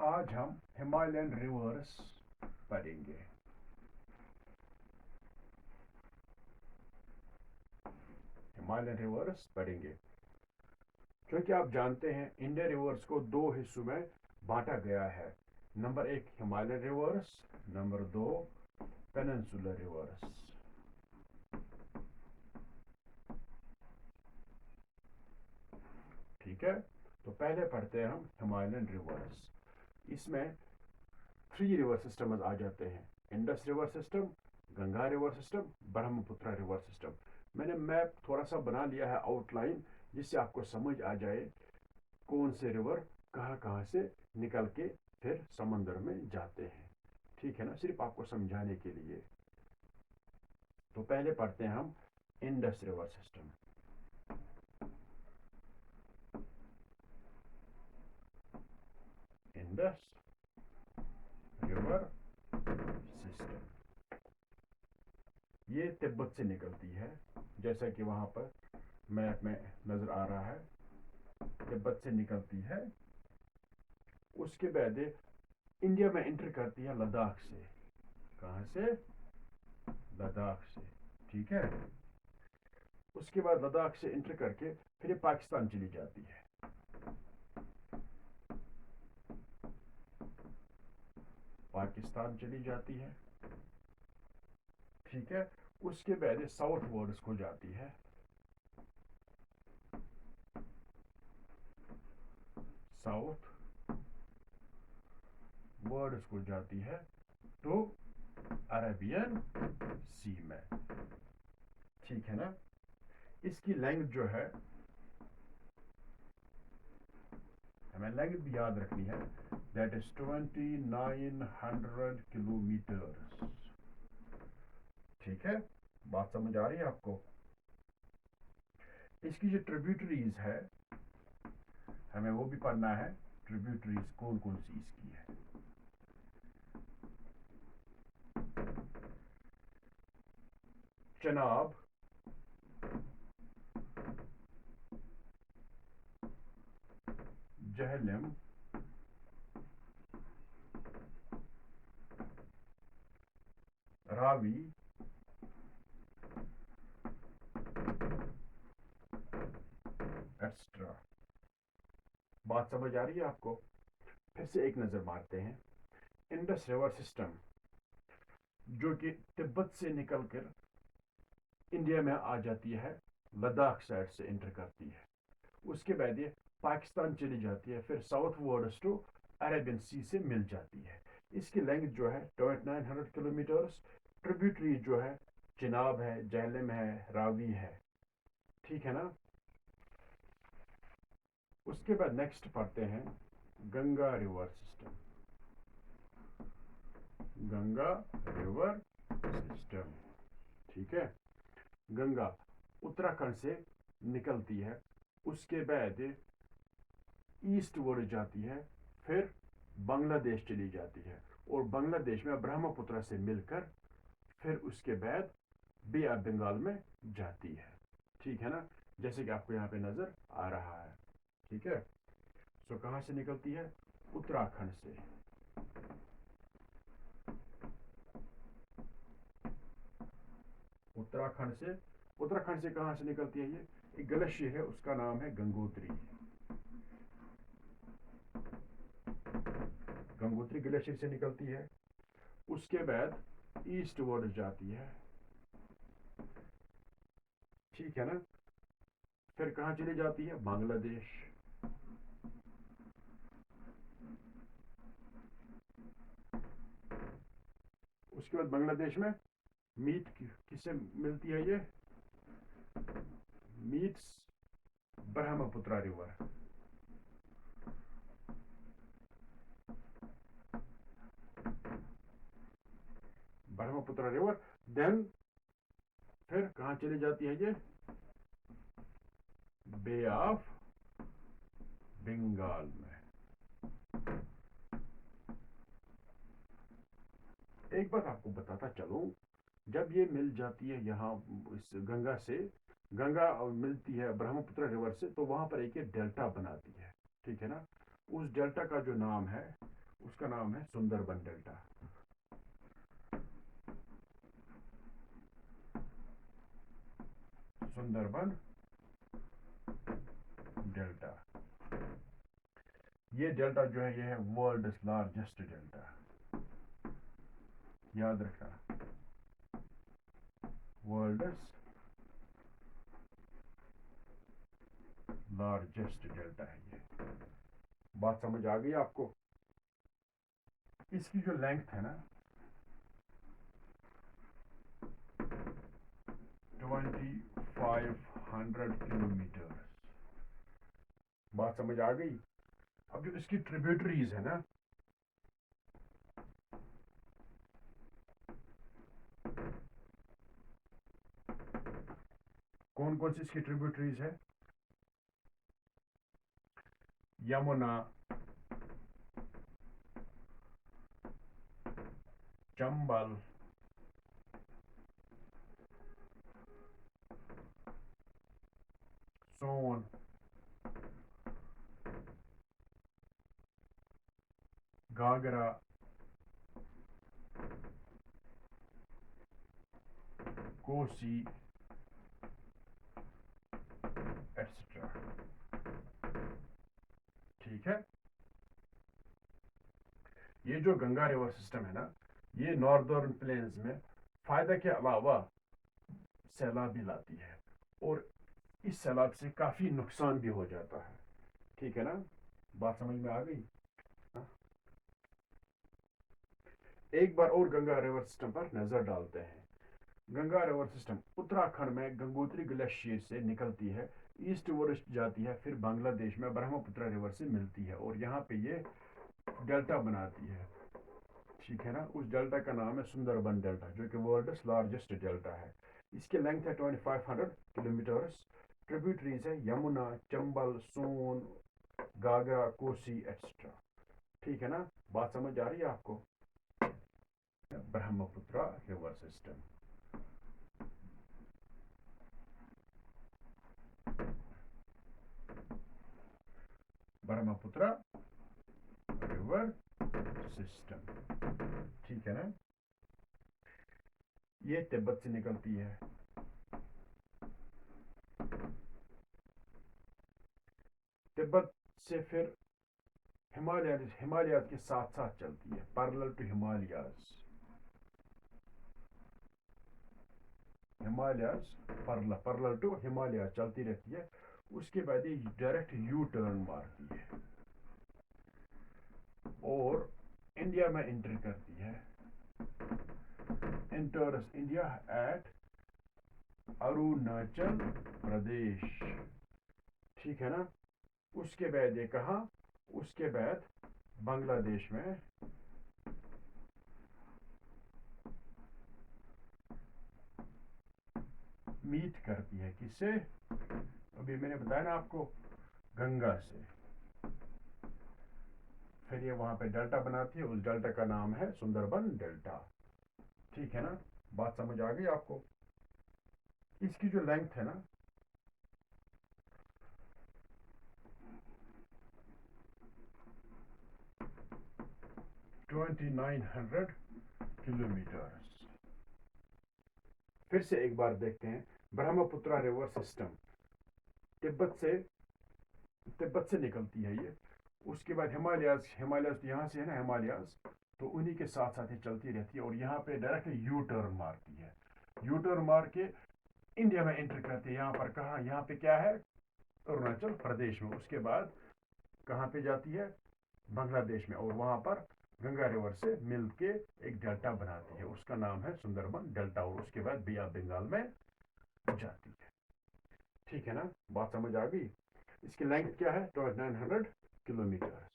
आज हम Himalayan reverse पढ़ेंगे। हिमालयन रिवर्स पढ़ेंगे क्योंकि आप जानते हैं इंडियन रिवर्स को दो हिस्सों में बांटा गया है। नंबर एक हिमालयन रिवर्स, नंबर दो पेनिनसुलर रिवर्स। ठीक है, तो पहले पढ़ते हैं हम हिमालयन रिवर्स। इसमें 3 रिवर सिस्टम आ जाते हैं: Indus river system, Ganga river system, Brahmaputra river system. मैंने मैप थोड़ा सा बना लिया है आउटलाइन, जिससे आपको समझ आ जाए कौन से रिवर कहाँ कहाँ से निकल के फिर समंदर में जाते हैं। ठीक है ना, सिर्फ आपको समझाने के लिए। तो पहले पढ़ते हैं हम Indus river system. Indus river system ये तिब्बत से निकलती है, जैसा कि वहां पर मैप में नजर आ रहा है। तिब्बत से निकलती है, उसके बाद इंडिया में एंटर करती है लद्दाख से। कहां से? लद्दाख से। ठीक है, उसके बाद लद्दाख से एंटर करके फिर पाकिस्तान चली जाती है। पाकिस्तान चली जाती है। ठीक है, उसके बाद साउथ वर्ड्स को जाती है। साउथ वर्ड्स को जाती है तो अरेबियन सी में। ठीक है ना, इसकी लेंथ जो है, हमें लेंथ भी याद रखनी है, दैट इज 2900 किलोमीटर। ठीक है, बात समझ आ रही है आपको? इसकी जो ट्रिब्यूटरीज है हमें वो भी पढ़ना है। ट्रिब्यूटरीज कौन कौन सी इसकी है? चनाब, जहलम, रावी, एक्स्ट्रा। बात समझ आ रही है आपको? फिर से एक नजर मारते हैं। इंडस रिवर सिस्टम जो कि तिब्बत से निकलकर इंडिया में आ जाती है, लद्दाख साइड से एंटर करती है। उसके बाद ये पाकिस्तान चली जाती है, फिर साउथ वर्ड्स टू अरेबियन सी से मिल जाती है। इसकी लेंथ जो है 2900 किलोमीटर्स। ट्रिब्यूटरी जो है चिनाब है, जहलम है, रावी है। ठीक है ना, उसके बाद नेक्स्ट पढ़ते हैं Ganga river system. Ganga river system. ठीक है, गंगा उत्तराखंड से निकलती है, उसके बाद ईस्ट वर्ड जाती है, फिर बांग्लादेश चली जाती है और बांग्लादेश में ब्रह्मपुत्र से मिलकर फिर उसके बाद बे ऑफ बंगाल में जाती है। ठीक है ना, जैसे कि आपको यहाँ पे नजर आ रहा है। ठीक है, सो कहाँ से निकलती है? उत्तराखंड से। उत्तराखंड से कहाँ से निकलती है? ये एक ग्लेशियर है, उसका नाम है गंगोत्री। गंगोत्री ग्लेशियर से निकलती है, उसके बाद ईस्ट वर्ड जाती है। ठीक है ना, फिर कहाँ चली जाती है? बांग्लादेश। उसके बाद बांग्लादेश में मीट किससे मिलती है? ये meets Brahmaputra river. Brahmaputra river then फिर कहाँ चली जाती है? ये बे ऑफ बंगाल में। एक बात आपको बताता चलूं, जब ये मिल जाती है यहाँ इस गंगा से, गंगा मिलती है ब्रह्मपुत्र रिवर से, तो वहां पर एक डेल्टा बनाती है। ठीक है ना, उस डेल्टा का जो नाम है उसका नाम है सुंदरबन डेल्टा। सुंदरबन डेल्टा, ये डेल्टा जो है ये है वर्ल्ड लार्जेस्ट डेल्टा, याद रखना, वर्ल्ड लार्जेस्ट डेल्टा है ये। बात समझ आ गई आपको? इसकी जो लेंथ है ना 2500 किलोमीटर, बात समझ आ गई? अब जो इसकी ट्रिब्यूटरीज है ना, कौन कौन सी इसकी ट्रिब्यूटरीज है? यमुना, चंबल, सोन, घाघरा, कोसी, एटसेट्रा। ठीक है, ये जो गंगा रिवर सिस्टम है ना, ये नॉर्दर्न प्लेन्स में फायदा के अलावा सैलाब भी लाती है, और इस सैलाब से काफी नुकसान भी हो जाता है। ठीक है ना, बात समझ में आ गई? हाँ? एक बार और गंगा रिवर सिस्टम पर नजर डालते हैं। गंगा रिवर सिस्टम उत्तराखंड में गंगोत्री ग्लेशियर से निकलती है, ईस्ट वेस्ट जाती है, फिर बांग्लादेश में ब्रह्मपुत्र रिवर से मिलती है और यहाँ पे ये डेल्टा बनाती है। ठीक है ना, उस डेल्टा का नाम है सुंदरबन डेल्टा, जो कि वर्ल्ड लार्जेस्ट डेल्टा है। इसकी लेंथ है 2500 किलोमीटर्स। ट्रिब्यूटरीज है यमुना, चंबल, सोन, घाघरा, कोसी एटसेट्रा। ठीक है ना, बात समझ आ रही है आपको? Brahmaputra river system. Brahmaputra river system. ठीक है ना, ये तिब्बत से निकलती है, तिब्बत से फिर हिमालयाज के साथ साथ चलती है, parallel to Himalayas, parallel to Himalayas चलती रहती है। उसके बाद ये डायरेक्ट यू टर्न मारती है और इंडिया में एंटर करती है, enters India at Arunachal Pradesh. ठीक है ना, उसके बाद ये कहा, उसके बाद बांग्लादेश में मीट करती है। किससे? अभी मैंने बताया ना आपको, गंगा से। फिर ये वहां पे डेल्टा बनाती है, उस डेल्टा का नाम है सुंदरबन डेल्टा। ठीक है ना, बात समझ आ गई आपको? इसकी जो लेंथ है ना 2900 किलोमीटर। फिर से एक बार देखते हैं, ब्रह्मपुत्र रिवर सिस्टम तिब्बत से निकलती है ये। उसके बाद हिमालयाज तो यहाँ से है ना, हिमालयाज तो उन्हीं के साथ साथ ही चलती रहती है और यहाँ पे डायरेक्ट यू टर्न मारती है। यू टर्न मार के इंडिया में एंटर करती है। यहाँ पर कहा, यहाँ पे क्या है? अरुणाचल प्रदेश में। उसके बाद कहाँ पे जाती है? बांग्लादेश में, और वहां पर गंगा रिवर से मिल के एक डेल्टा बनाती है, उसका नाम है सुंदरबन डेल्टा, और उसके बाद बे ऑफ बंगाल में जाती है। ठीक है ना, बात समझ आ गई? इसकी लेंथ क्या है? 2900 किलोमीटर।